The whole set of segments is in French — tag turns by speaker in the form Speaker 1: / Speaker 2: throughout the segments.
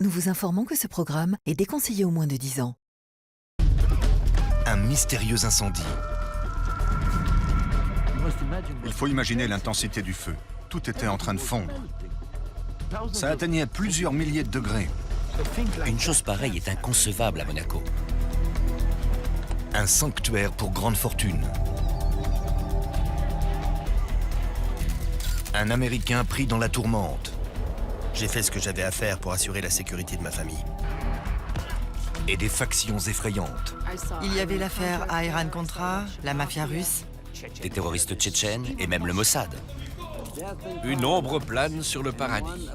Speaker 1: nous vous informons que ce programme est déconseillé aux moins de 10 ans.
Speaker 2: Un mystérieux incendie.
Speaker 3: Il faut imaginer l'intensité du feu. Tout était en train de fondre. Ça atteignait plusieurs milliers de degrés.
Speaker 4: Une chose pareille est inconcevable à Monaco.
Speaker 2: Un sanctuaire pour grande fortune. Un Américain pris dans la tourmente.
Speaker 5: J'ai fait ce que j'avais à faire pour assurer la sécurité de ma famille.
Speaker 2: Et des factions effrayantes.
Speaker 6: Il y avait l'affaire Iran-Contra, la mafia russe.
Speaker 4: Des terroristes tchétchènes et même le Mossad.
Speaker 7: Une ombre plane sur le paradis.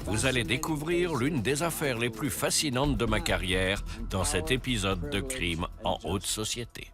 Speaker 7: Vous allez découvrir l'une des affaires les plus fascinantes de ma carrière dans cet épisode de crime en haute société.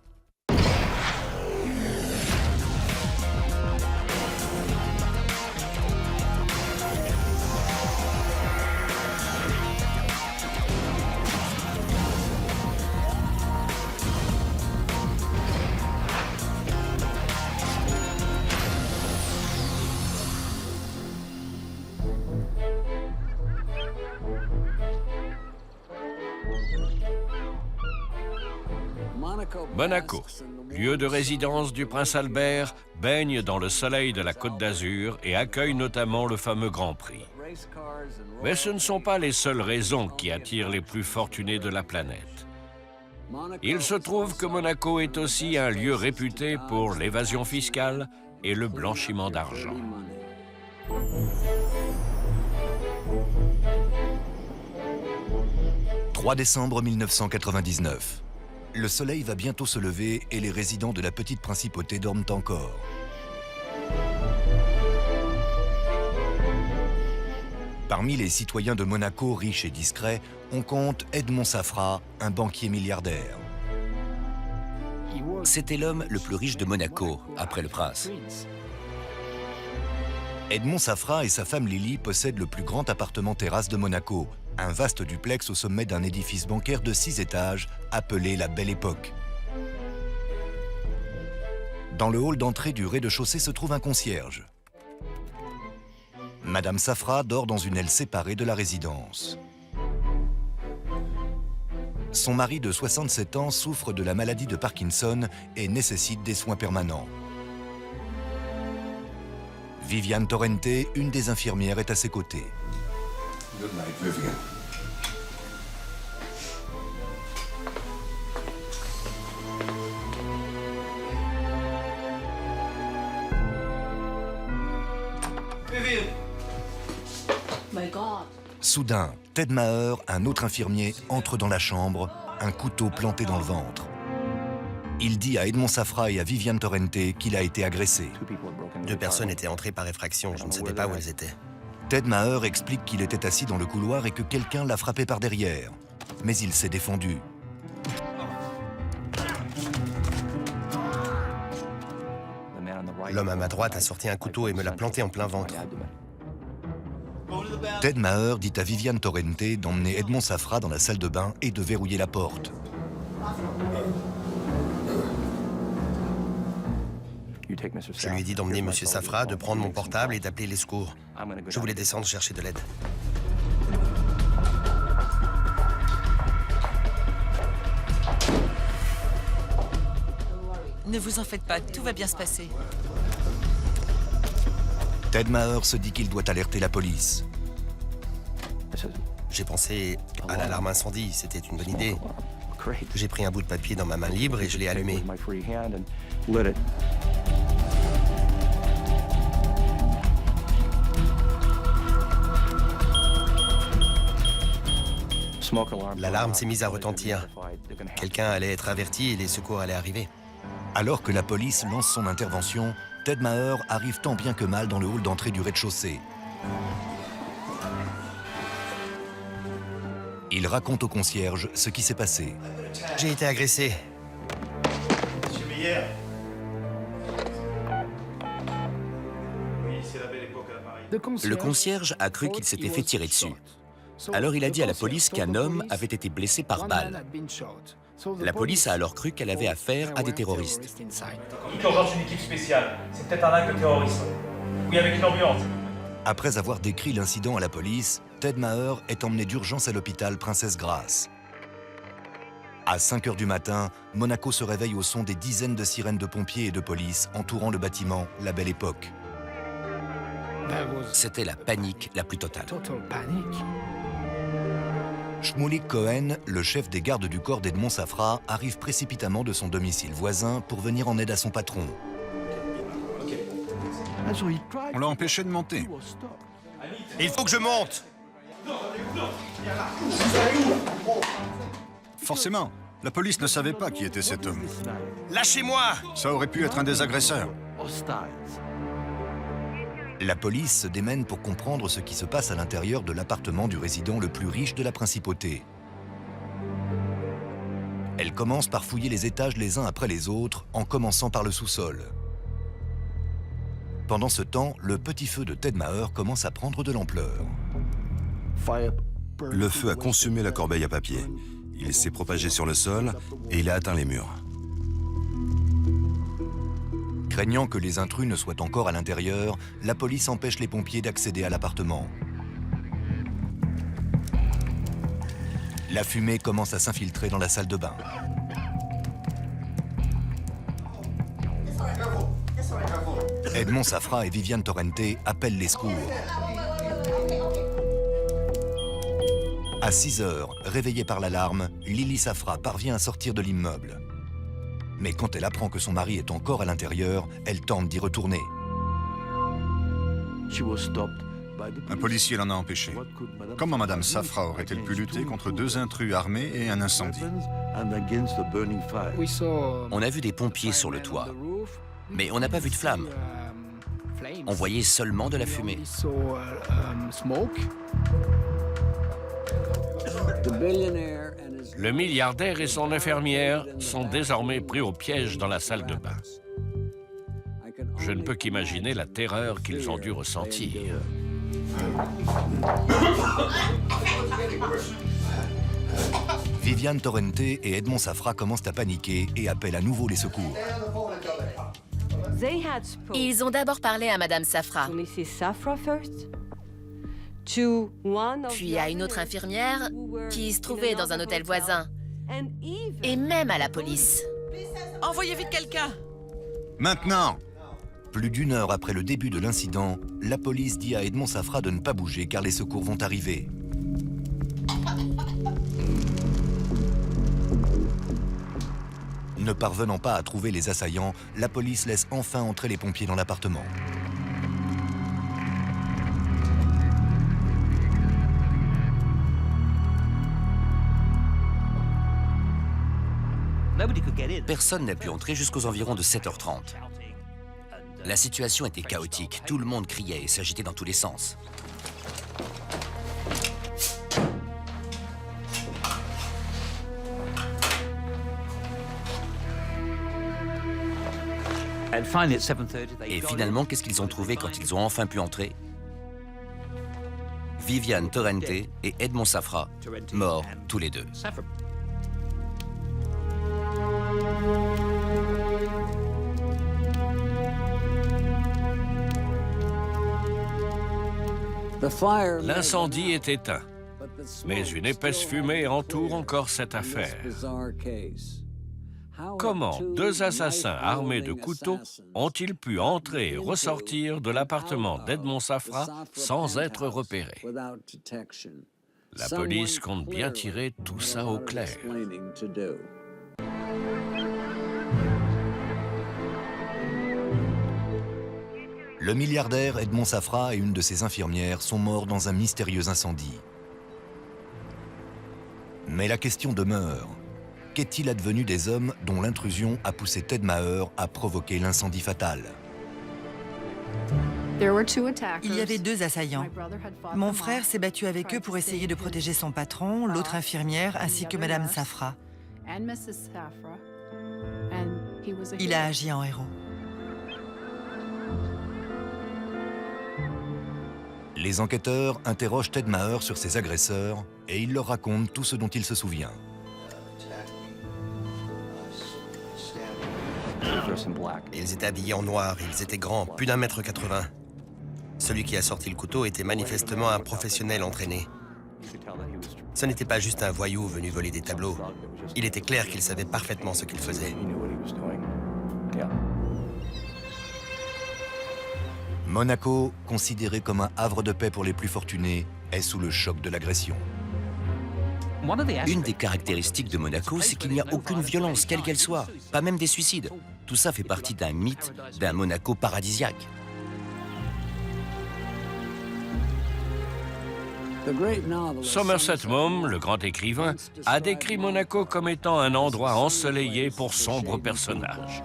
Speaker 7: Monaco, lieu de résidence du prince Albert, baigne dans le soleil de la Côte d'Azur et accueille notamment le fameux Grand Prix. Mais ce ne sont pas les seules raisons qui attirent les plus fortunés de la planète. Il se trouve que Monaco est aussi un lieu réputé pour l'évasion fiscale et le blanchiment d'argent.
Speaker 2: « 3 décembre 1999. Le soleil va bientôt se lever et les résidents de la petite principauté dorment encore. Parmi les citoyens de Monaco riches et discrets, on compte Edmond Safra, un banquier milliardaire.
Speaker 4: C'était l'homme le plus riche de Monaco, après le prince.
Speaker 2: Edmond Safra et sa femme Lily possèdent le plus grand appartement terrasse de Monaco, un vaste duplex au sommet d'un édifice bancaire de 6 étages, appelé la Belle Époque. Dans le hall d'entrée du rez-de-chaussée se trouve un concierge. Madame Safra dort dans une aile séparée de la résidence. Son mari de 67 ans souffre de la maladie de Parkinson et nécessite des soins permanents. Viviane Torrente, une des infirmières, est à ses côtés.
Speaker 8: Good night, Vivian.
Speaker 2: Soudain, Ted Maher, un autre infirmier, entre dans la chambre, un couteau planté dans le ventre. Il dit à Edmond Safra et à Viviane Torrente qu'il a été agressé.
Speaker 5: 2 personnes étaient entrées par effraction, je ne savais pas où elles étaient.
Speaker 2: Ted Maher explique qu'il était assis dans le couloir et que quelqu'un l'a frappé par derrière. Mais il s'est défendu.
Speaker 5: L'homme à ma droite a sorti un couteau et me l'a planté en plein ventre.
Speaker 2: Ted Maher dit à Viviane Torrente d'emmener Edmond Safra dans la salle de bain et de verrouiller la porte.
Speaker 5: Je lui ai dit d'emmener M. Safra, de prendre mon portable et d'appeler les secours. Je voulais descendre chercher de l'aide.
Speaker 6: Ne vous en faites pas, tout va bien se passer.
Speaker 2: Ted Maher se dit qu'il doit alerter la police.
Speaker 5: J'ai pensé à l'alarme incendie, c'était une bonne idée. J'ai pris un bout de papier dans ma main libre et je l'ai allumé. L'alarme s'est mise à retentir. Quelqu'un allait être averti et les secours allaient arriver.
Speaker 2: Alors que la police lance son intervention, Ted Maher arrive tant bien que mal dans le hall d'entrée du rez-de-chaussée. Il raconte au concierge ce qui s'est passé.
Speaker 5: J'ai été agressé.
Speaker 9: Monsieur Meyer. Oui, c'est la Belle Époque à l'appareil.
Speaker 4: Le concierge a cru qu'il s'était fait tirer dessus. Alors il a dit à la police qu'un homme avait été blessé par balle. La police a alors cru qu'elle avait affaire à des terroristes.
Speaker 9: Il urgence une équipe spéciale. C'est peut-être un acte de terrorisme. Oui, avec une ambulance.
Speaker 2: Après avoir décrit l'incident à la police, Ted Maher est emmené d'urgence à l'hôpital Princesse Grace. À 5 h du matin, Monaco se réveille au son des dizaines de sirènes de pompiers et de police entourant le bâtiment La Belle Époque.
Speaker 4: C'était la panique la plus totale.
Speaker 2: Shmulik Cohen, le chef des gardes du corps d'Edmond Safra, arrive précipitamment de son domicile voisin pour venir en aide à son patron.
Speaker 3: On l'a empêché de monter.
Speaker 5: Il faut que je monte!
Speaker 3: Forcément, la police ne savait pas qui était cet homme.
Speaker 5: Lâchez-moi!
Speaker 3: Ça aurait pu être un des agresseurs.
Speaker 2: La police se démène pour comprendre ce qui se passe à l'intérieur de l'appartement du résident le plus riche de la principauté. Elle commence par fouiller les étages les uns après les autres, en commençant par le sous-sol. Pendant ce temps, le petit feu de Ted Maher commence à prendre de l'ampleur.
Speaker 10: Le feu a consumé la corbeille à papier. Il s'est propagé sur le sol et il a atteint les murs.
Speaker 2: Craignant que les intrus ne soient encore à l'intérieur, la police empêche les pompiers d'accéder à l'appartement. La fumée commence à s'infiltrer dans la salle de bain. Edmond Safra et Viviane Torrente appellent les secours. À 6 h, réveillée par l'alarme, Lily Safra parvient à sortir de l'immeuble. Mais quand elle apprend que son mari est encore à l'intérieur, elle tente d'y retourner.
Speaker 3: Un policier l'en a empêché. Comment Madame Safra aurait-elle pu lutter contre 2 intrus armés et un incendie?
Speaker 4: On a vu des pompiers sur le toit, mais on n'a pas vu de flammes. On voyait seulement de la fumée.
Speaker 7: Le milliardaire et son infirmière sont désormais pris au piège dans la salle de bain. Je ne peux qu'imaginer la terreur qu'ils ont dû ressentir.
Speaker 2: Viviane Torrente et Edmond Safra commencent à paniquer et appellent à nouveau les secours.
Speaker 11: Ils ont d'abord parlé à Madame Safra, puis à une autre infirmière qui se trouvait dans un hôtel voisin, et même à la police.
Speaker 6: Envoyez vite quelqu'un!
Speaker 3: Maintenant!
Speaker 2: Plus d'1 heure après le début de l'incident, la police dit à Edmond Safra de ne pas bouger car les secours vont arriver. Ne parvenant pas à trouver les assaillants, la police laisse enfin entrer les pompiers dans l'appartement.
Speaker 4: Personne n'a pu entrer jusqu'aux environs de 7 h 30. La situation était chaotique. Tout le monde criait et s'agitait dans tous les sens. Et finalement, qu'est-ce qu'ils ont trouvé quand ils ont enfin pu entrer? Viviane Torrente et Edmond Safra, morts tous les deux.
Speaker 7: L'incendie est éteint, mais une épaisse fumée entoure encore cette affaire. Comment 2 assassins armés de couteaux ont-ils pu entrer et ressortir de l'appartement d'Edmond Safra sans être repérés? La police compte bien tirer tout ça au clair.
Speaker 2: Le milliardaire Edmond Safra et une de ses infirmières sont morts dans un mystérieux incendie. Mais la question demeure. Qu'est-il advenu des hommes dont l'intrusion a poussé Ted Maher à provoquer l'incendie fatal?
Speaker 6: Il y avait 2 assaillants. Mon frère s'est battu avec eux pour essayer de protéger son patron, l'autre infirmière, ainsi que Madame Safra. Il a agi en héros.
Speaker 2: Les enquêteurs interrogent Ted Maher sur ses agresseurs et il leur raconte tout ce dont il se souvient.
Speaker 5: Ils étaient habillés en noir, ils étaient grands, plus d'1,80 m. Celui qui a sorti le couteau était manifestement un professionnel entraîné. Ce n'était pas juste un voyou venu voler des tableaux. Il était clair qu'il savait parfaitement ce qu'il faisait.
Speaker 2: Monaco, considéré comme un havre de paix pour les plus fortunés, est sous le choc de l'agression.
Speaker 4: Une des caractéristiques de Monaco, c'est qu'il n'y a aucune violence, quelle qu'elle soit, pas même des suicides. Tout ça fait partie d'un mythe d'un Monaco paradisiaque.
Speaker 7: Somerset Maugham, le grand écrivain, a décrit Monaco comme étant un endroit ensoleillé pour sombres personnages.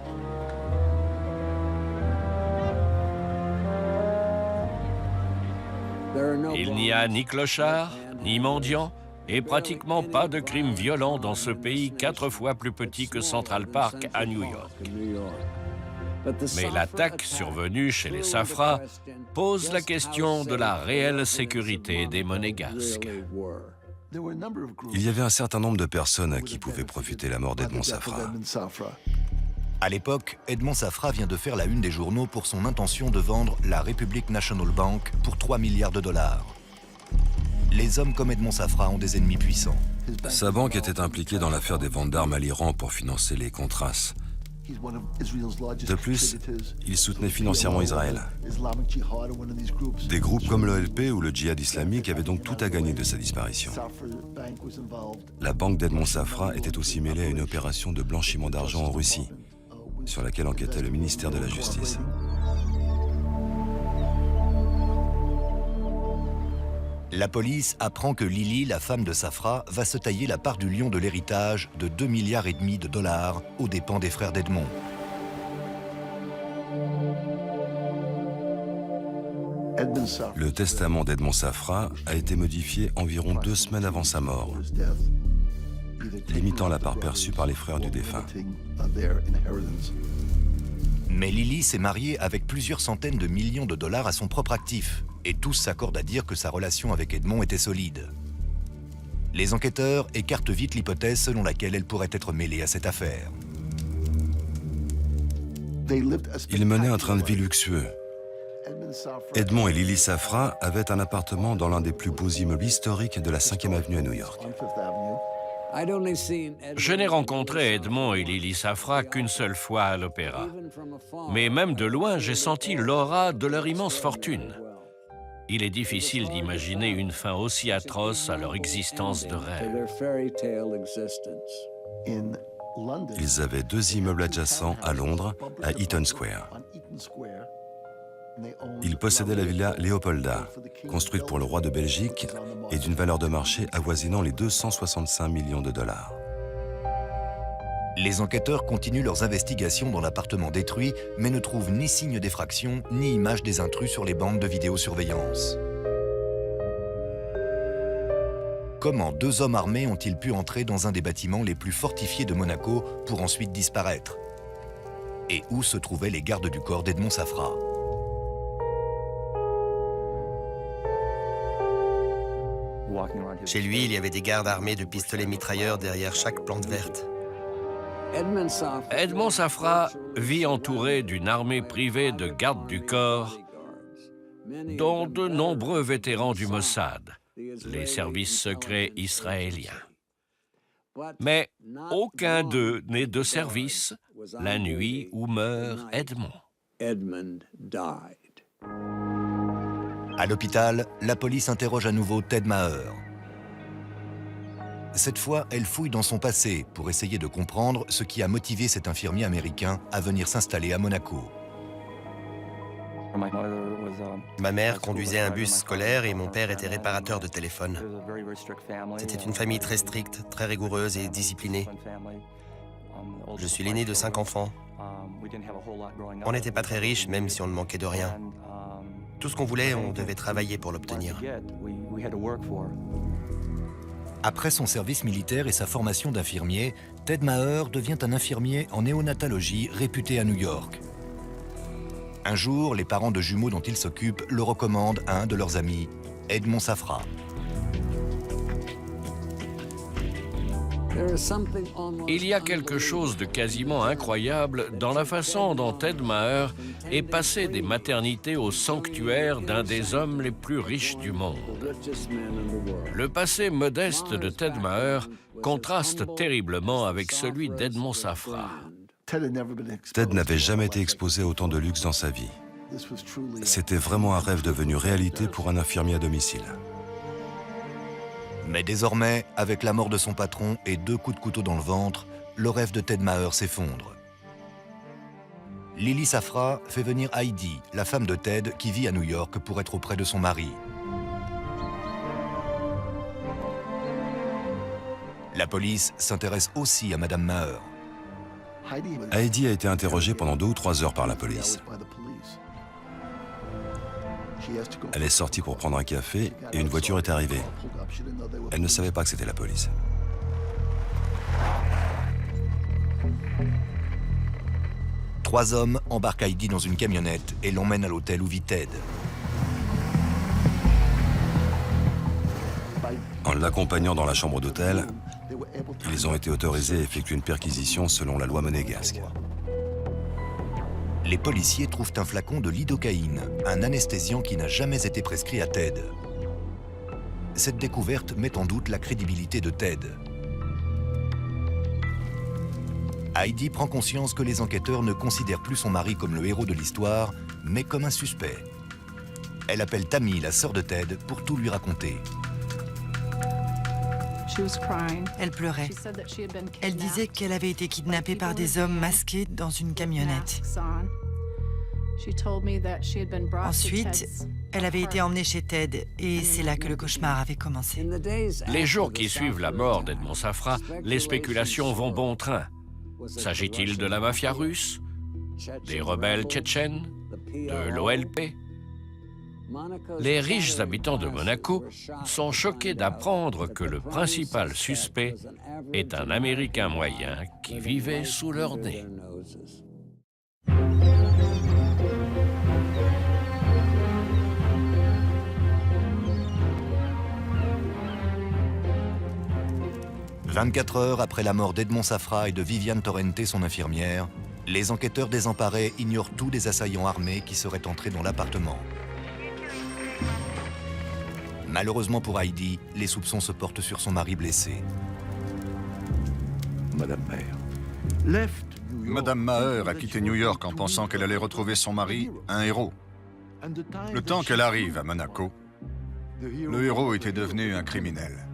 Speaker 7: Il n'y a ni clochard, ni mendiant, et pratiquement pas de crimes violents dans ce pays 4 fois plus petit que Central Park à New York. Mais l'attaque survenue chez les Safra pose la question de la réelle sécurité des Monégasques.
Speaker 10: Il y avait un certain nombre de personnes à qui pouvait profiter la mort d'Edmond Safra.
Speaker 2: À l'époque, Edmond Safra vient de faire la une des journaux pour son intention de vendre la Republic National Bank pour 3 milliards de dollars. Les hommes comme Edmond Safra ont des ennemis puissants.
Speaker 10: Sa banque était impliquée dans l'affaire des ventes d'armes à l'Iran pour financer les Contras. De plus, il soutenait financièrement Israël. Des groupes comme l'OLP ou le djihad islamique avaient donc tout à gagner de sa disparition. La banque d'Edmond Safra était aussi mêlée à une opération de blanchiment d'argent en Russie, sur laquelle enquêtait le ministère de la Justice.
Speaker 2: La police apprend que Lily, la femme de Safra, va se tailler la part du lion de l'héritage de 2,5 milliards de dollars aux dépens des frères d'Edmond.
Speaker 10: Le testament d'Edmond Safra a été modifié environ 2 semaines avant sa mort, limitant la part perçue par les frères du défunt.
Speaker 2: Mais Lily s'est mariée avec plusieurs centaines de millions de dollars à son propre actif, et tous s'accordent à dire que sa relation avec Edmond était solide. Les enquêteurs écartent vite l'hypothèse selon laquelle elle pourrait être mêlée à cette affaire.
Speaker 10: Ils menaient un train de vie luxueux. Edmond et Lily Safra avaient un appartement dans l'un des plus beaux immeubles historiques de la 5e avenue à New York.
Speaker 7: Je n'ai rencontré Edmond et Lily Safra qu'une seule fois à l'opéra. Mais même de loin, j'ai senti l'aura de leur immense fortune. Il est difficile d'imaginer une fin aussi atroce à leur existence de rêve.
Speaker 10: Ils avaient 2 immeubles adjacents à Londres, à Eaton Square. Ils possédaient la villa Leopolda, construite pour le roi de Belgique et d'une valeur de marché avoisinant les 265 millions de dollars.
Speaker 2: Les enquêteurs continuent leurs investigations dans l'appartement détruit, mais ne trouvent ni signe d'effraction, ni image des intrus sur les bandes de vidéosurveillance. Comment 2 hommes armés ont-ils pu entrer dans un des bâtiments les plus fortifiés de Monaco pour ensuite disparaître? Et où se trouvaient les gardes du corps d'Edmond Safra?
Speaker 5: Chez lui, il y avait des gardes armés de pistolets mitrailleurs derrière chaque plante verte.
Speaker 7: Edmond Safra vit entouré d'une armée privée de gardes du corps, dont de nombreux vétérans du Mossad, les services secrets israéliens. Mais aucun d'eux n'est de service la nuit où meurt Edmond.
Speaker 2: À l'hôpital, la police interroge à nouveau Ted Maher. Cette fois, elle fouille dans son passé pour essayer de comprendre ce qui a motivé cet infirmier américain à venir s'installer à Monaco.
Speaker 5: Ma mère conduisait un bus scolaire et mon père était réparateur de téléphone. C'était une famille très stricte, très rigoureuse et disciplinée. Je suis l'aîné de 5 enfants. On n'était pas très riches, même si on ne manquait de rien. Tout ce qu'on voulait, on devait travailler pour l'obtenir.
Speaker 2: Après son service militaire et sa formation d'infirmier, Ted Maher devient un infirmier en néonatologie réputé à New York. Un jour, les parents de jumeaux dont il s'occupe le recommandent à un de leurs amis, Edmond Safra.
Speaker 7: Il y a quelque chose de quasiment incroyable dans la façon dont Ted Maher et passer des maternités au sanctuaire d'un des hommes les plus riches du monde. Le passé modeste de Ted Maher contraste terriblement avec celui d'Edmond Safra.
Speaker 10: Ted n'avait jamais été exposé à autant de luxe dans sa vie. C'était vraiment un rêve devenu réalité pour un infirmier à domicile.
Speaker 2: Mais désormais, avec la mort de son patron et 2 coups de couteau dans le ventre, le rêve de Ted Maher s'effondre. Lily Safra fait venir Heidi, la femme de Ted, qui vit à New York pour être auprès de son mari. La police s'intéresse aussi à Madame Maher.
Speaker 10: Heidi a été interrogée pendant 2 ou 3 heures par la police. Elle est sortie pour prendre un café et une voiture est arrivée. Elle ne savait pas que c'était la police.
Speaker 2: Trois hommes embarquent Heidi dans une camionnette et l'emmènent à l'hôtel où vit Ted.
Speaker 10: En l'accompagnant dans la chambre d'hôtel, ils ont été autorisés à effectuer une perquisition selon la loi monégasque.
Speaker 2: Les policiers trouvent un flacon de lidocaïne, un anesthésiant qui n'a jamais été prescrit à Ted. Cette découverte met en doute la crédibilité de Ted. Heidi prend conscience que les enquêteurs ne considèrent plus son mari comme le héros de l'histoire, mais comme un suspect. Elle appelle Tammy, la sœur de Ted, pour tout lui raconter.
Speaker 6: Elle pleurait. Elle disait qu'elle avait été kidnappée par des hommes masqués dans une camionnette. Ensuite, elle avait été emmenée chez Ted et c'est là que le cauchemar avait commencé.
Speaker 7: Les jours qui suivent la mort d'Edmond Safra, les spéculations vont bon train. S'agit-il de la mafia russe, des rebelles tchétchènes, de l'OLP? Les riches habitants de Monaco sont choqués d'apprendre que le principal suspect est un Américain moyen qui vivait sous leur nez. «
Speaker 2: 24 heures après la mort d'Edmond Safra et de Viviane Torrente, son infirmière, les enquêteurs désemparés ignorent tous des assaillants armés qui seraient entrés dans l'appartement. Malheureusement pour Heidi, les soupçons se portent sur son mari blessé.
Speaker 3: Madame Maher a quitté New York en pensant qu'elle allait retrouver son mari, un héros. Le temps qu'elle arrive à Monaco, le héros était devenu un criminel.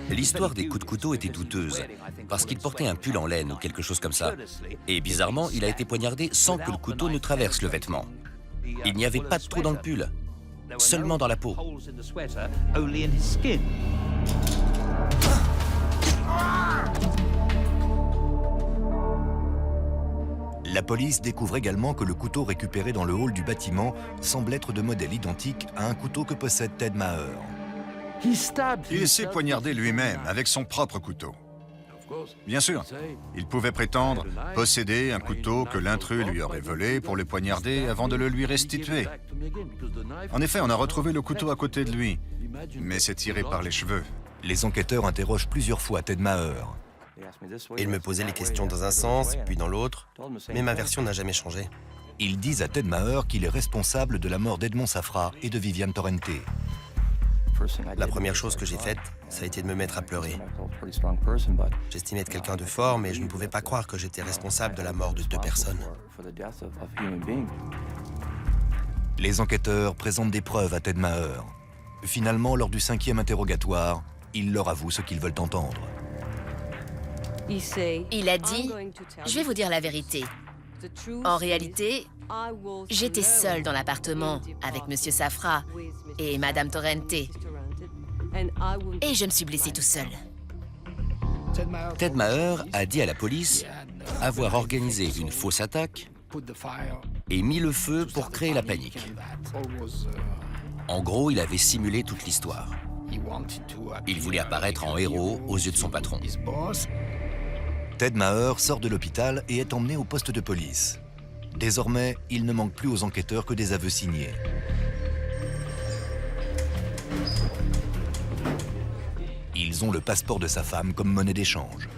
Speaker 4: L'histoire des coups de couteau était douteuse, parce qu'il portait un pull en laine ou quelque chose comme ça. Et bizarrement, il a été poignardé sans que le couteau ne traverse le vêtement. Il n'y avait pas de trou dans le pull, seulement dans la peau.
Speaker 2: La police découvre également que le couteau récupéré dans le hall du bâtiment semble être de modèle identique à un couteau que possède Ted Maher.
Speaker 3: Il s'est poignardé lui-même avec son propre couteau. Bien sûr, il pouvait prétendre posséder un couteau que l'intrus lui aurait volé pour le poignarder avant de le lui restituer. En effet, on a retrouvé le couteau à côté de lui, mais c'est tiré par les cheveux.
Speaker 2: Les enquêteurs interrogent plusieurs fois Ted Maher.
Speaker 5: Il me posait les questions dans un sens, puis dans l'autre, mais ma version n'a jamais changé.
Speaker 2: Ils disent à Ted Maher qu'il est responsable de la mort d'Edmond Safra et de Viviane Torrente.
Speaker 5: La première chose que j'ai faite, ça a été de me mettre à pleurer. J'estimais être quelqu'un de fort, mais je ne pouvais pas croire que j'étais responsable de la mort de 2 personnes.
Speaker 2: Les enquêteurs présentent des preuves à Ted Maher. Finalement, lors du 5e interrogatoire, il leur avoue ce qu'ils veulent entendre.
Speaker 11: Il a dit « Je vais vous dire la vérité. En réalité, j'étais seule dans l'appartement avec Monsieur Safra et Madame Torrente. Et je me suis blessée tout seul. »
Speaker 4: Ted Maher a dit à la police avoir organisé une fausse attaque et mis le feu pour créer la panique. En gros, il avait simulé toute l'histoire. Il voulait apparaître en héros aux yeux de son patron.
Speaker 2: Ted Maher sort de l'hôpital et est emmené au poste de police. Désormais, il ne manque plus aux enquêteurs que des aveux signés. Ils ont le passeport de sa femme comme monnaie d'échange.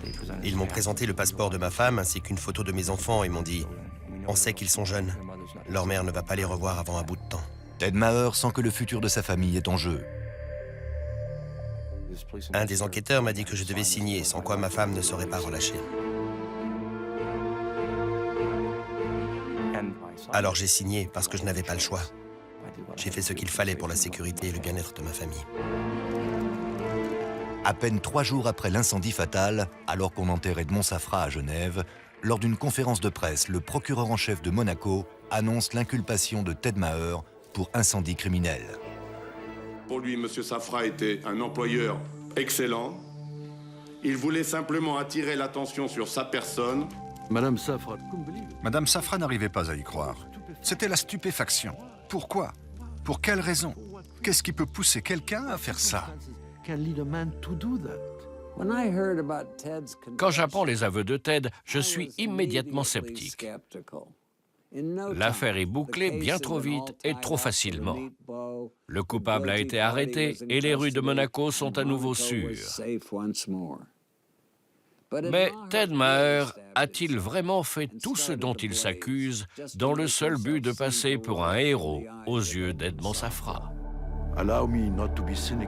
Speaker 5: Ils m'ont présenté le passeport de ma femme ainsi qu'une photo de mes enfants et m'ont dit « On sait qu'ils sont jeunes. Leur mère ne va pas les revoir avant un bout de temps.
Speaker 2: Ted Maher sent que le futur de sa famille est en jeu.
Speaker 5: Un des enquêteurs m'a dit que je devais signer, sans quoi ma femme ne serait pas relâchée. Alors j'ai signé parce que je n'avais pas le choix. J'ai fait ce qu'il fallait pour la sécurité et le bien-être de ma famille.
Speaker 2: À peine 3 jours après l'incendie fatal, alors qu'on enterre Edmond Safra à Genève, lors d'une conférence de presse, le procureur en chef de Monaco annonce l'inculpation de Ted Maher pour incendie criminel.
Speaker 12: Pour lui, M. Safra était un employeur excellent. Il voulait simplement attirer l'attention sur sa personne.
Speaker 3: Madame Safra n'arrivait pas à y croire. C'était la stupéfaction. Pourquoi? Pour quelle raison? Qu'est-ce qui peut pousser quelqu'un à faire ça?
Speaker 7: Quand j'apprends les aveux de Ted, je suis immédiatement sceptique. L'affaire est bouclée bien trop vite et trop facilement. Le coupable a été arrêté et les rues de Monaco sont à nouveau sûres. Mais Ted Maher a-t-il vraiment fait tout ce dont il s'accuse dans le seul but de passer pour un héros aux yeux d'Edmond Safra?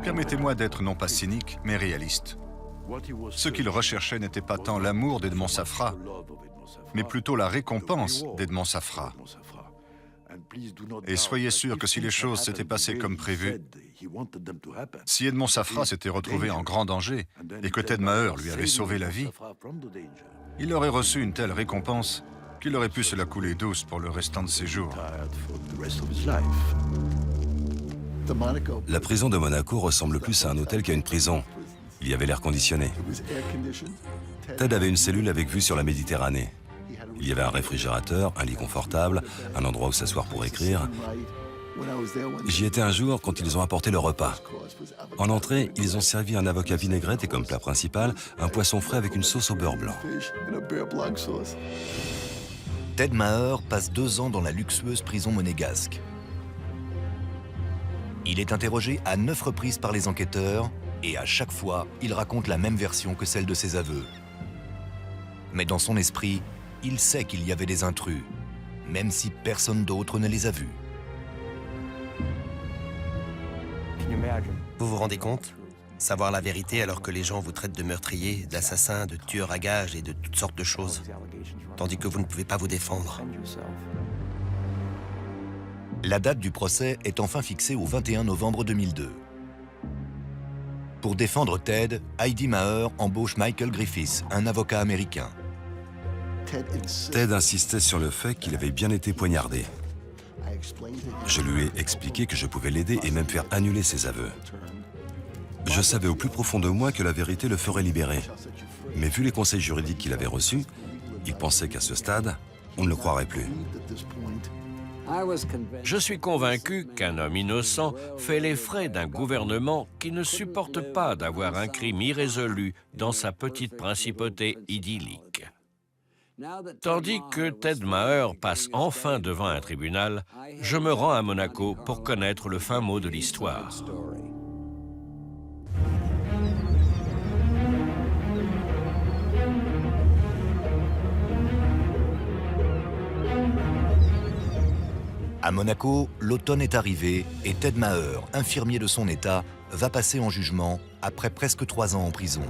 Speaker 3: Permettez-moi d'être non pas cynique, mais réaliste. Ce qu'il recherchait n'était pas tant l'amour d'Edmond Safra, mais plutôt la récompense d'Edmond Safra. Et soyez sûr que si les choses s'étaient passées comme prévu, si Edmond Safra s'était retrouvé en grand danger et que Ted Maher lui avait sauvé la vie, il aurait reçu une telle récompense qu'il aurait pu se la couler douce pour le restant de ses jours.
Speaker 10: La prison de Monaco ressemble plus à un hôtel qu'à une prison. Il y avait l'air conditionné. Ted avait une cellule avec vue sur la Méditerranée. Il y avait un réfrigérateur, un lit confortable, un endroit où s'asseoir pour écrire. J'y étais un jour quand ils ont apporté le repas. En entrée, ils ont servi un avocat vinaigrette et comme plat principal, un poisson frais avec une sauce au beurre blanc.
Speaker 2: Ted Maher passe 2 ans dans la luxueuse prison monégasque. Il est interrogé à 9 reprises par les enquêteurs et à chaque fois, il raconte la même version que celle de ses aveux. Mais dans son esprit, il sait qu'il y avait des intrus, même si personne d'autre ne les a vus.
Speaker 5: Vous vous rendez compte? Savoir la vérité alors que les gens vous traitent de meurtrier, d'assassin, de tueur à gages et de toutes sortes de choses, tandis que vous ne pouvez pas vous défendre.
Speaker 2: La date du procès est enfin fixée au 21 novembre 2002. Pour défendre Ted, Heidi Maher embauche Michael Griffiths, un avocat américain.
Speaker 10: Ted insistait sur le fait qu'il avait bien été poignardé. Je lui ai expliqué que je pouvais l'aider et même faire annuler ses aveux. Je savais au plus profond de moi que la vérité le ferait libérer. Mais vu les conseils juridiques qu'il avait reçus, il pensait qu'à ce stade, on ne le croirait plus.
Speaker 7: Je suis convaincu qu'un homme innocent fait les frais d'un gouvernement qui ne supporte pas d'avoir un crime irrésolu dans sa petite principauté idyllique. Tandis que Ted Maher passe enfin devant un tribunal, je me rends à Monaco pour connaître le fin mot de l'histoire.
Speaker 2: À Monaco, l'automne est arrivé et Ted Maher, infirmier de son état, va passer en jugement après presque 3 ans en prison.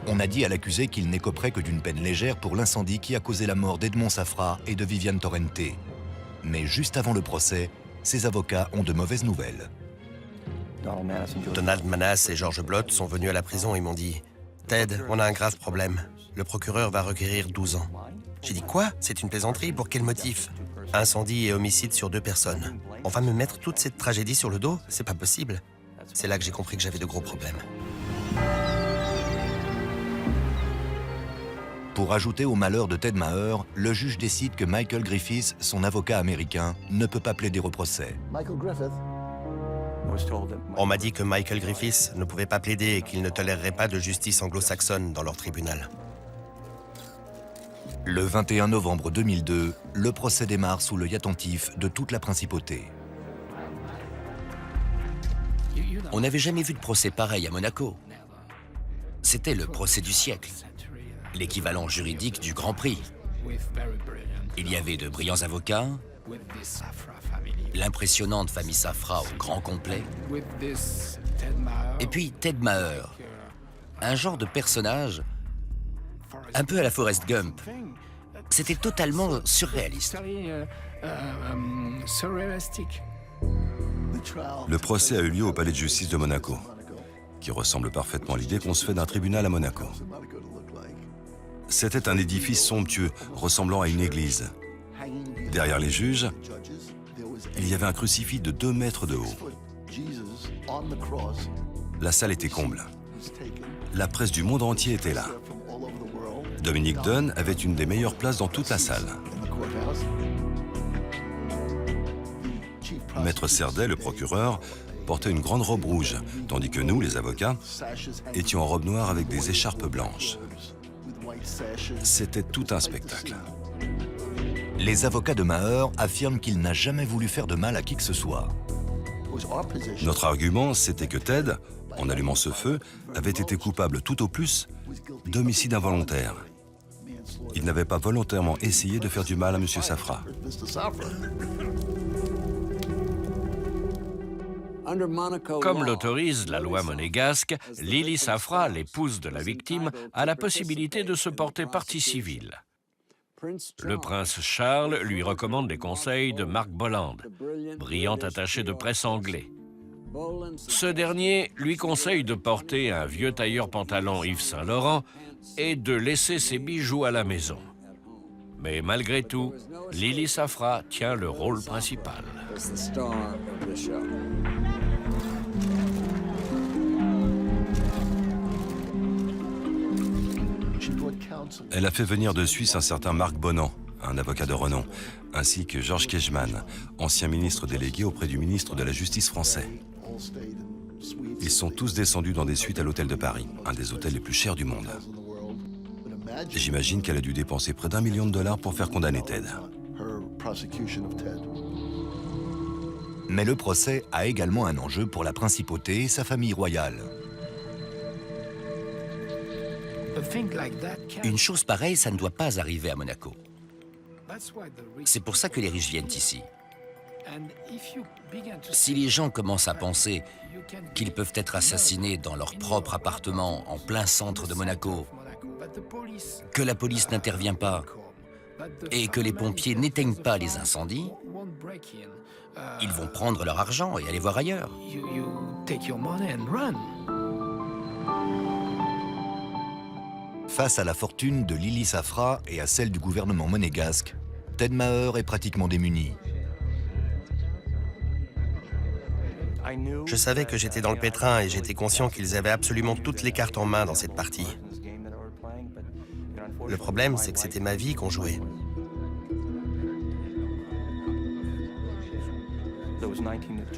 Speaker 2: On a dit à l'accusé qu'il n'écoperait que d'une peine légère pour l'incendie qui a causé la mort d'Edmond Safra et de Viviane Torrente. Mais juste avant le procès, ses avocats ont de mauvaises nouvelles.
Speaker 5: Donald Manas et George Blott sont venus à la prison et m'ont dit « Ted, on a un grave problème. Le procureur va requérir 12 ans. » J'ai dit « Quoi? C'est une plaisanterie? Pour quel motif? » Incendie et homicide sur 2 personnes. On va me mettre toute cette tragédie sur le dos? C'est pas possible. C'est là que j'ai compris que j'avais de gros problèmes.
Speaker 2: Pour ajouter au malheur de Ted Maher, le juge décide que Michael Griffiths, son avocat américain, ne peut pas plaider au procès.
Speaker 5: On m'a dit que Michael Griffiths ne pouvait pas plaider et qu'il ne tolérerait pas de justice anglo-saxonne dans leur tribunal.
Speaker 2: Le 21 novembre 2002, le procès démarre sous l'œil attentif de toute la principauté.
Speaker 4: On n'avait jamais vu de procès pareil à Monaco. C'était le procès du siècle, l'équivalent juridique du Grand Prix. Il y avait de brillants avocats, l'impressionnante famille Safra au grand complet, et puis Ted Maher, un genre de personnage un peu à la Forrest Gump. C'était totalement surréaliste.
Speaker 10: Le procès a eu lieu au palais de justice de Monaco, qui ressemble parfaitement à l'idée qu'on se fait d'un tribunal à Monaco. C'était un édifice somptueux, ressemblant à une église. Derrière les juges, il y avait un crucifix de 2 mètres de haut. La salle était comble. La presse du monde entier était là. Dominique Dunn avait une des meilleures places dans toute la salle. Maître Cerdet, le procureur, portait une grande robe rouge, tandis que nous, les avocats, étions en robe noire avec des écharpes blanches. C'était tout un spectacle.
Speaker 2: Les avocats de Maher affirment qu'il n'a jamais voulu faire de mal à qui que ce soit.
Speaker 10: Notre argument, c'était que Ted, en allumant ce feu, avait été coupable tout au plus d'homicide involontaire. Il n'avait pas volontairement essayé de faire du mal à M. Safra.
Speaker 7: Comme l'autorise la loi monégasque, Lily Safra, l'épouse de la victime, a la possibilité de se porter partie civile. Le prince Charles lui recommande les conseils de Marc Bolland, brillant attaché de presse anglais. Ce dernier lui conseille de porter un vieux tailleur pantalon Yves Saint Laurent et de laisser ses bijoux à la maison. Mais malgré tout, Lily Safra tient le rôle principal.
Speaker 10: Elle a fait venir de Suisse un certain Marc Bonan, un avocat de renom, ainsi que Georges Kejman, ancien ministre délégué auprès du ministre de la Justice français. Ils sont tous descendus dans des suites à l'hôtel de Paris, un des hôtels les plus chers du monde. J'imagine qu'elle a dû dépenser près d'1 million de dollars pour faire condamner Ted.
Speaker 2: Mais le procès a également un enjeu pour la principauté et sa famille royale.
Speaker 4: Une chose pareille, ça ne doit pas arriver à Monaco. C'est pour ça que les riches viennent ici. Si les gens commencent à penser qu'ils peuvent être assassinés dans leur propre appartement en plein centre de Monaco, que la police n'intervient pas et que les pompiers n'éteignent pas les incendies, ils vont prendre leur argent et aller voir ailleurs.
Speaker 2: Face à la fortune de Lily Safra et à celle du gouvernement monégasque, Ted Maher est pratiquement démuni.
Speaker 5: Je savais que j'étais dans le pétrin et j'étais conscient qu'ils avaient absolument toutes les cartes en main dans cette partie. Le problème, c'est que c'était ma vie qu'on jouait.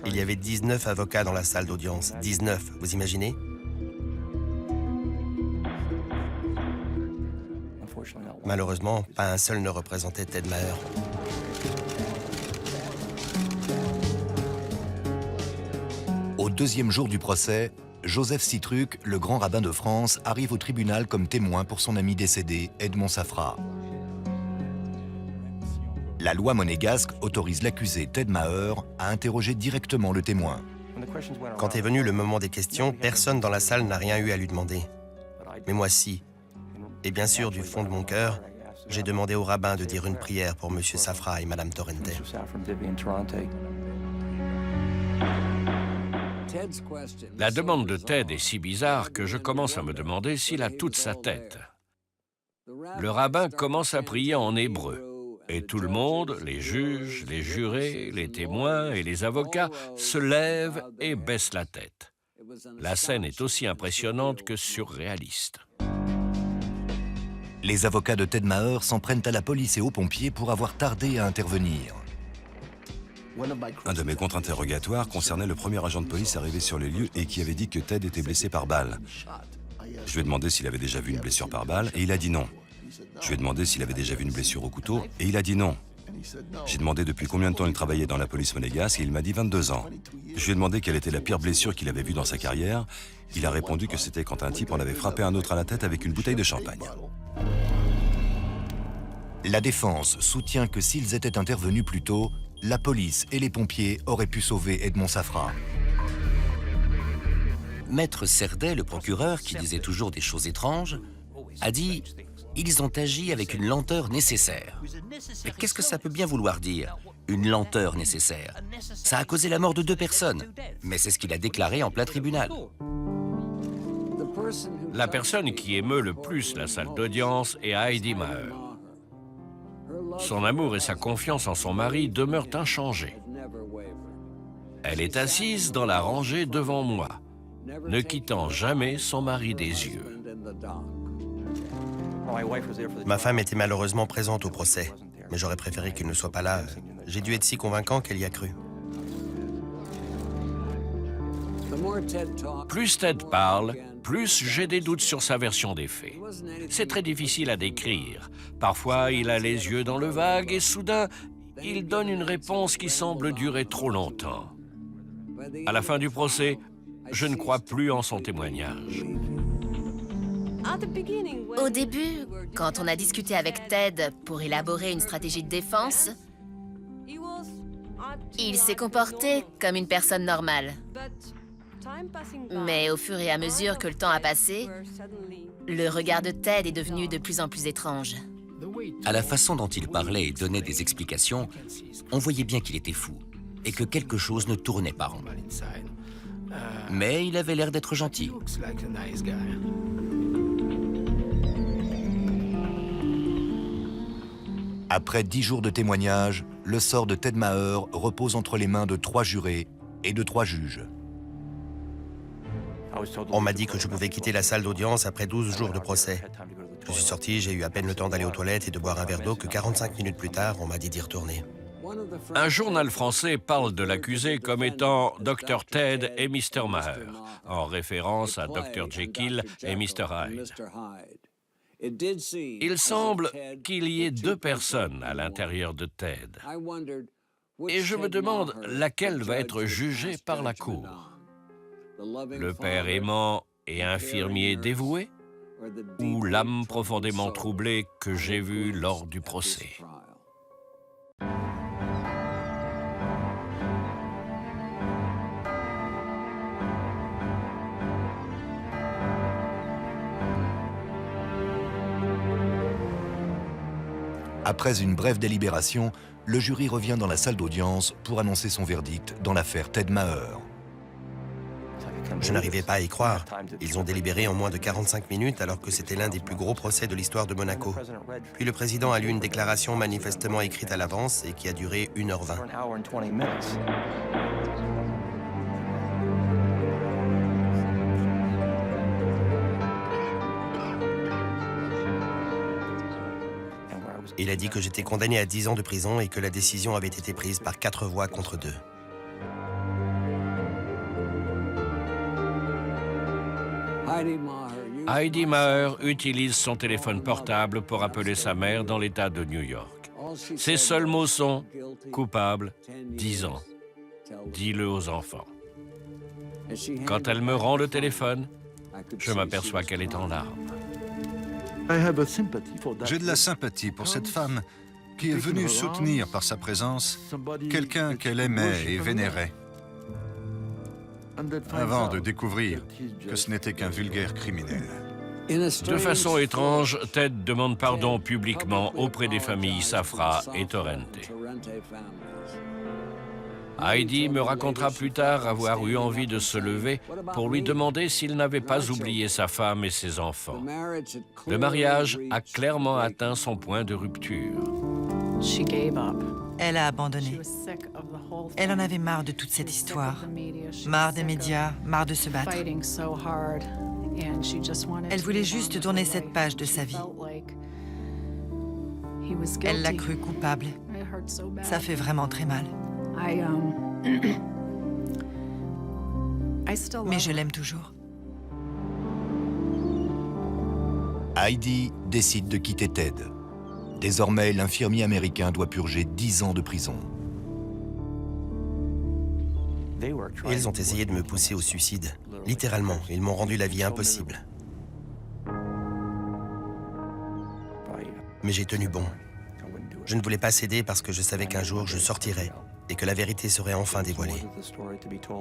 Speaker 5: Il y avait 19 avocats dans la salle d'audience. 19, vous imaginez? Malheureusement, pas un seul ne représentait Ted Maher.
Speaker 2: Au deuxième jour du procès, Joseph Citruc, le grand rabbin de France, arrive au tribunal comme témoin pour son ami décédé, Edmond Safra. La loi monégasque autorise l'accusé Ted Maher à interroger directement le témoin.
Speaker 5: Quand est venu le moment des questions, personne dans la salle n'a rien eu à lui demander. Mais moi, si. Et bien sûr, du fond de mon cœur, j'ai demandé au rabbin de dire une prière pour M. Safra et Mme Torrente.
Speaker 7: La demande de Ted est si bizarre que je commence à me demander s'il a toute sa tête. Le rabbin commence à prier en hébreu. Et tout le monde, les juges, les jurés, les témoins et les avocats, se lèvent et baissent la tête. La scène est aussi impressionnante que surréaliste.
Speaker 2: Les avocats de Ted Maher s'en prennent à la police et aux pompiers pour avoir tardé à intervenir.
Speaker 10: Un de mes contre-interrogatoires concernait le premier agent de police arrivé sur les lieux et qui avait dit que Ted était blessé par balle. Je lui ai demandé s'il avait déjà vu une blessure par balle et il a dit non. Je lui ai demandé s'il avait déjà vu une blessure au couteau et il a dit non. J'ai demandé depuis combien de temps il travaillait dans la police monégasque et il m'a dit 22 ans. Je lui ai demandé quelle était la pire blessure qu'il avait vue dans sa carrière. Il a répondu que c'était quand un type en avait frappé un autre à la tête avec une bouteille de champagne.
Speaker 2: La défense soutient que s'ils étaient intervenus plus tôt, la police et les pompiers auraient pu sauver Edmond Safra.
Speaker 4: Maître Cerdet, le procureur, qui disait toujours des choses étranges, a dit « Ils ont agi avec une lenteur nécessaire ». Mais qu'est-ce que ça peut bien vouloir dire, une lenteur nécessaire? Ça a causé la mort de 2 personnes, mais c'est ce qu'il a déclaré en plein tribunal.
Speaker 7: La personne qui émeut le plus la salle d'audience est Heidi Maher. Son amour et sa confiance en son mari demeurent inchangés. Elle est assise dans la rangée devant moi, ne quittant jamais son mari des yeux.
Speaker 5: Ma femme était malheureusement présente au procès, mais j'aurais préféré qu'elle ne soit pas là. J'ai dû être si convaincant qu'elle y a cru.
Speaker 7: Plus Ted parle, plus j'ai des doutes sur sa version des faits. C'est très difficile à décrire. Parfois, il a les yeux dans le vague et soudain, il donne une réponse qui semble durer trop longtemps. À la fin du procès, je ne crois plus en son témoignage.
Speaker 11: Au début, quand on a discuté avec Ted pour élaborer une stratégie de défense, il s'est comporté comme une personne normale. Mais au fur et à mesure que le temps a passé, le regard de Ted est devenu de plus en plus étrange.
Speaker 4: À la façon dont il parlait et donnait des explications, on voyait bien qu'il était fou et que quelque chose ne tournait pas rond. Mais il avait l'air d'être gentil.
Speaker 2: Après 10 jours de témoignage, le sort de Ted Maher repose entre les mains de 3 jurés et de 3 juges.
Speaker 5: On m'a dit que je pouvais quitter la salle d'audience après 12 jours de procès. Je suis sorti, j'ai eu à peine le temps d'aller aux toilettes et de boire un verre d'eau que 45 minutes plus tard, on m'a dit d'y retourner.
Speaker 7: Un journal français parle de l'accusé comme étant Dr Ted et Mr Maher, en référence à Dr Jekyll et Mr Hyde. Il semble qu'il y ait 2 personnes à l'intérieur de Ted. Et je me demande laquelle va être jugée par la cour. Le père aimant et infirmier dévoué, ou l'âme profondément troublée que j'ai vue lors du procès.
Speaker 2: Après une brève délibération, le jury revient dans la salle d'audience pour annoncer son verdict dans l'affaire Ted Maher.
Speaker 5: Je n'arrivais pas à y croire. Ils ont délibéré en moins de 45 minutes alors que c'était l'un des plus gros procès de l'histoire de Monaco. Puis le président a lu une déclaration manifestement écrite à l'avance et qui a duré 1h20. Il a dit que j'étais condamné à 10 ans de prison et que la décision avait été prise par 4 voix contre 2.
Speaker 7: Heidi Maher utilise son téléphone portable pour appeler sa mère dans l'État de New York. Ses seuls mots sont « coupable, 10 ans ». Dis-le aux enfants. Quand elle me rend le téléphone, je m'aperçois qu'elle est en larmes.
Speaker 3: J'ai de la sympathie pour cette femme qui est venue soutenir par sa présence quelqu'un qu'elle aimait et vénérait, avant de découvrir que ce n'était qu'un vulgaire criminel.
Speaker 7: De façon étrange, Ted demande pardon publiquement auprès des familles Safra et Torrente. Heidi me racontera plus tard avoir eu envie de se lever pour lui demander s'il n'avait pas oublié sa femme et ses enfants. Le mariage a clairement atteint son point de rupture.
Speaker 6: Elle a abandonné. Elle en avait marre de toute cette histoire. Marre des médias, marre de se battre. Elle voulait juste tourner cette page de sa vie. Elle l'a cru coupable. Ça fait vraiment très mal. Mais je l'aime toujours.
Speaker 2: Heidi décide de quitter Ted. Désormais, l'infirmier américain doit purger 10 ans de prison.
Speaker 5: Ils ont essayé de me pousser au suicide. Littéralement, ils m'ont rendu la vie impossible. Mais j'ai tenu bon. Je ne voulais pas céder parce que je savais qu'un jour je sortirais et que la vérité serait enfin dévoilée.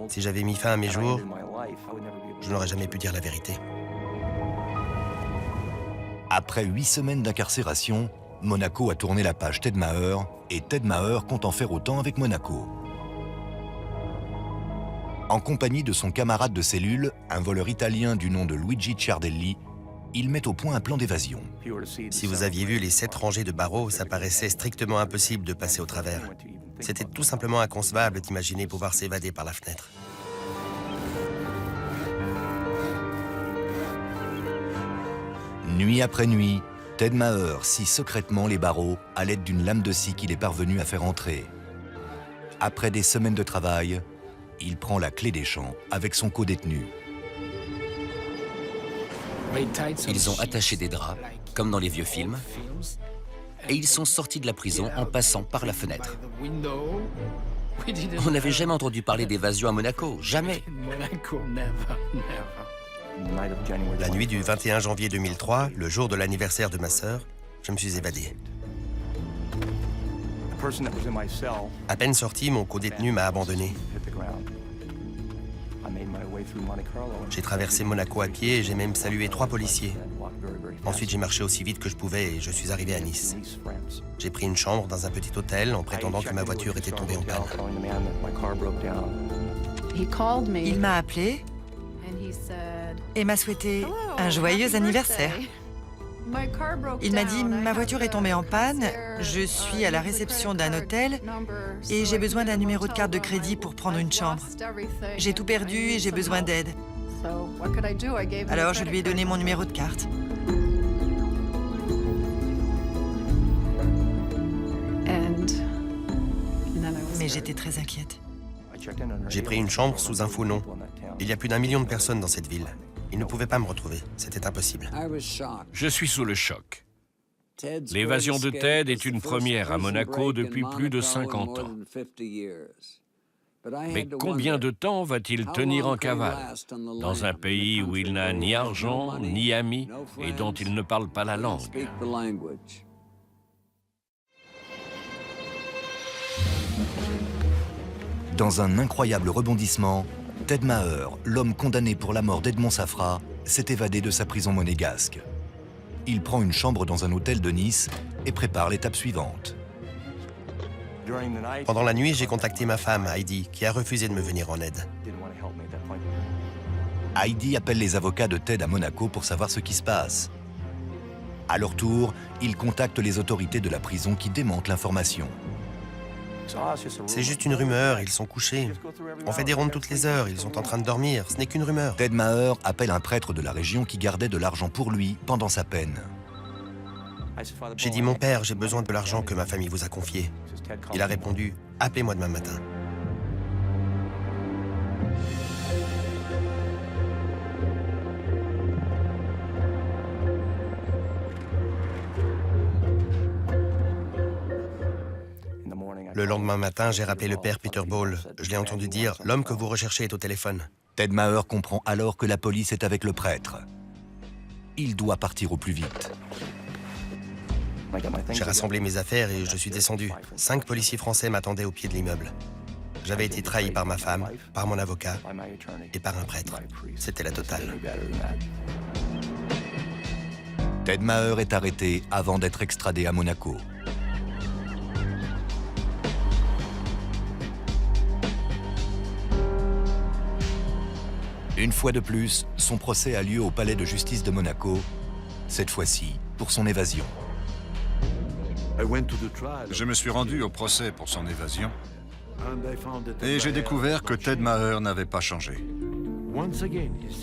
Speaker 5: Si j'avais mis fin à mes jours, je n'aurais jamais pu dire la vérité.
Speaker 2: Après 8 semaines d'incarcération, Monaco a tourné la page Ted Maher et Ted Maher compte en faire autant avec Monaco. En compagnie de son camarade de cellule, un voleur italien du nom de Luigi Ciardelli, il met au point un plan d'évasion.
Speaker 5: Si vous aviez vu les 7 rangées de barreaux, ça paraissait strictement impossible de passer au travers. C'était tout simplement inconcevable d'imaginer pouvoir s'évader par la fenêtre.
Speaker 2: Nuit après nuit, Ted Maher scie secrètement les barreaux à l'aide d'une lame de scie qu'il est parvenu à faire entrer. Après des semaines de travail, il prend la clé des champs avec son codétenu.
Speaker 4: Ils ont attaché des draps, comme dans les vieux films, et ils sont sortis de la prison en passant par la fenêtre. On n'avait jamais entendu parler d'évasion à Monaco, jamais.
Speaker 5: La nuit du 21 janvier 2003, le jour de l'anniversaire de ma sœur, je me suis évadé. À peine sorti, mon codétenu m'a abandonné. J'ai traversé Monaco à pied et j'ai même salué 3 policiers. Ensuite, j'ai marché aussi vite que je pouvais et je suis arrivé à Nice. J'ai pris une chambre dans un petit hôtel en prétendant que ma voiture était tombée en panne.
Speaker 6: Il m'a appelé et m'a souhaité un joyeux anniversaire. Il m'a dit « Ma voiture est tombée en panne, je suis à la réception d'un hôtel et j'ai besoin d'un numéro de carte de crédit pour prendre une chambre. J'ai tout perdu et j'ai besoin d'aide. » Alors je lui ai donné mon numéro de carte. Mais j'étais très inquiète.
Speaker 5: J'ai pris une chambre sous un faux nom. Il y a plus d'1 million de personnes dans cette ville. Ils ne pouvaient pas me retrouver. C'était impossible.
Speaker 7: Je suis sous le choc. L'évasion de Ted est une première à Monaco depuis plus de 50 ans. Mais combien de temps va-t-il tenir en cavale, dans un pays où il n'a ni argent, ni amis, et dont il ne parle pas la langue?
Speaker 2: Dans un incroyable rebondissement, Ted Maher, l'homme condamné pour la mort d'Edmond Safra, s'est évadé de sa prison monégasque. Il prend une chambre dans un hôtel de Nice et prépare l'étape suivante.
Speaker 5: Pendant la nuit, j'ai contacté ma femme, Heidi, qui a refusé de me venir en aide.
Speaker 2: Heidi appelle les avocats de Ted à Monaco pour savoir ce qui se passe. À leur tour, ils contactent les autorités de la prison qui démentent l'information.
Speaker 5: C'est juste une rumeur, ils sont couchés. On fait des rondes toutes les heures, ils sont en train de dormir, ce n'est qu'une rumeur.
Speaker 2: Ted Maher appelle un prêtre de la région qui gardait de l'argent pour lui pendant sa peine.
Speaker 5: J'ai dit, mon père, j'ai besoin de l'argent que ma famille vous a confié. Il a répondu, appelez-moi demain matin. Le lendemain matin, j'ai rappelé le père Peter Ball. Je l'ai entendu dire, l'homme que vous recherchez est au téléphone.
Speaker 2: Ted Maher comprend alors que la police est avec le prêtre. Il doit partir au plus vite.
Speaker 5: J'ai rassemblé mes affaires et je suis descendu. 5 policiers français m'attendaient au pied de l'immeuble. J'avais été trahi par ma femme, par mon avocat et par un prêtre. C'était la totale.
Speaker 2: Ted Maher est arrêté avant d'être extradé à Monaco. Une fois de plus, son procès a lieu au palais de justice de Monaco, cette fois-ci pour son évasion.
Speaker 3: Je me suis rendu au procès pour son évasion et j'ai découvert que Ted Maher n'avait pas changé.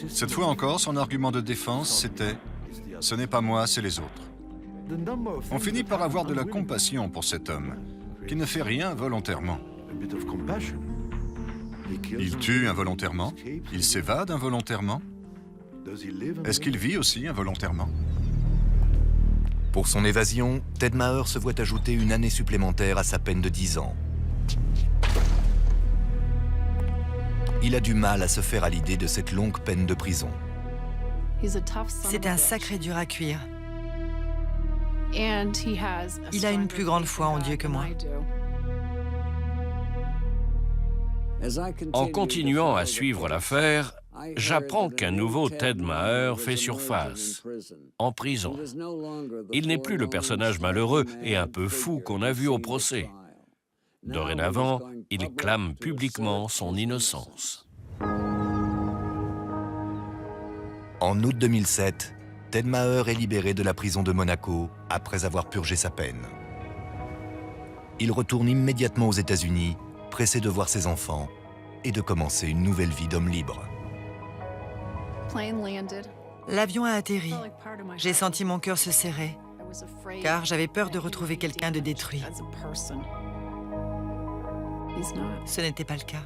Speaker 3: Cette fois encore, son argument de défense, c'était « ce n'est pas moi, c'est les autres ». On finit par avoir de la compassion pour cet homme qui ne fait rien volontairement. Il tue involontairement? Il s'évade involontairement? Est-ce qu'il vit aussi involontairement?
Speaker 2: Pour son évasion, Ted Maher se voit ajouter une année supplémentaire à sa peine de 10 ans. Il a du mal à se faire à l'idée de cette longue peine de prison.
Speaker 6: C'est un sacré dur à cuire. Il a une plus grande foi en Dieu que moi.
Speaker 7: En continuant à suivre l'affaire, j'apprends qu'un nouveau Ted Maher fait surface, en prison. Il n'est plus le personnage malheureux et un peu fou qu'on a vu au procès. Dorénavant, il clame publiquement son innocence.
Speaker 2: En août 2007, Ted Maher est libéré de la prison de Monaco après avoir purgé sa peine. Il retourne immédiatement aux États-Unis, pressé de voir ses enfants et de commencer une nouvelle vie d'homme libre.
Speaker 6: L'avion a atterri. J'ai senti mon cœur se serrer, car j'avais peur de retrouver quelqu'un de détruit. Ce n'était pas le cas.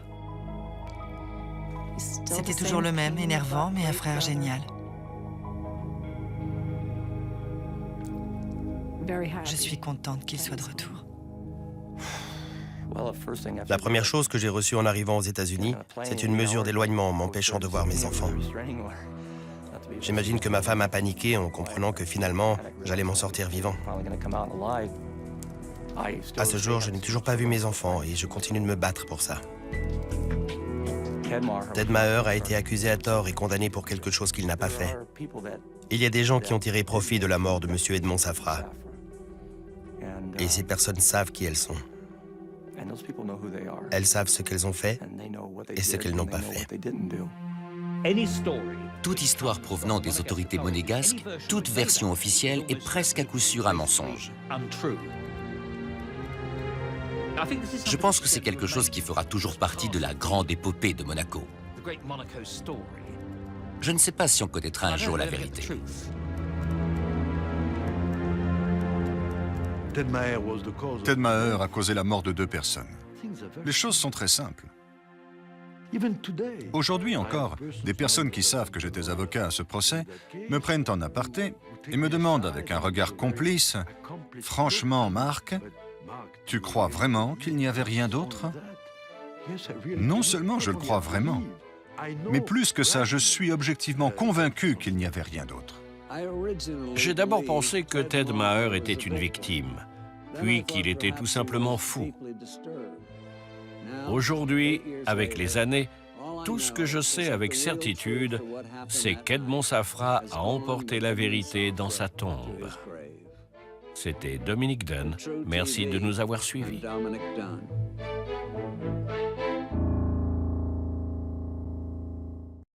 Speaker 6: C'était toujours le même, énervant, mais un frère génial. Je suis contente qu'il soit de retour.
Speaker 5: La première chose que j'ai reçue en arrivant aux États-Unis, c'est une mesure d'éloignement m'empêchant de voir mes enfants. J'imagine que ma femme a paniqué en comprenant que finalement, j'allais m'en sortir vivant. À ce jour, je n'ai toujours pas vu mes enfants et je continue de me battre pour ça. Ted Maher a été accusé à tort et condamné pour quelque chose qu'il n'a pas fait. Il y a des gens qui ont tiré profit de la mort de M. Edmond Safra. Et ces personnes savent qui elles sont. Elles savent ce qu'elles ont fait et ce qu'elles n'ont pas fait.
Speaker 4: Toute histoire provenant des autorités monégasques, toute version officielle est presque à coup sûr un mensonge. Je pense que c'est quelque chose qui fera toujours partie de la grande épopée de Monaco. Je ne sais pas si on connaîtra un jour la vérité.
Speaker 3: Ted Maher a causé la mort de 2 personnes. Les choses sont très simples. Aujourd'hui encore, des personnes qui savent que j'étais avocat à ce procès me prennent en aparté et me demandent avec un regard complice « Franchement, Marc, tu crois vraiment qu'il n'y avait rien d'autre ?» Non seulement je le crois vraiment, mais plus que ça, je suis objectivement convaincu qu'il n'y avait rien d'autre.
Speaker 7: J'ai d'abord pensé que Ted Maher était une victime, puis qu'il était tout simplement fou. Aujourd'hui, avec les années, tout ce que je sais avec certitude, c'est qu'Edmond Safra a emporté la vérité dans sa tombe. C'était Dominique Dunn. Merci de nous avoir suivis.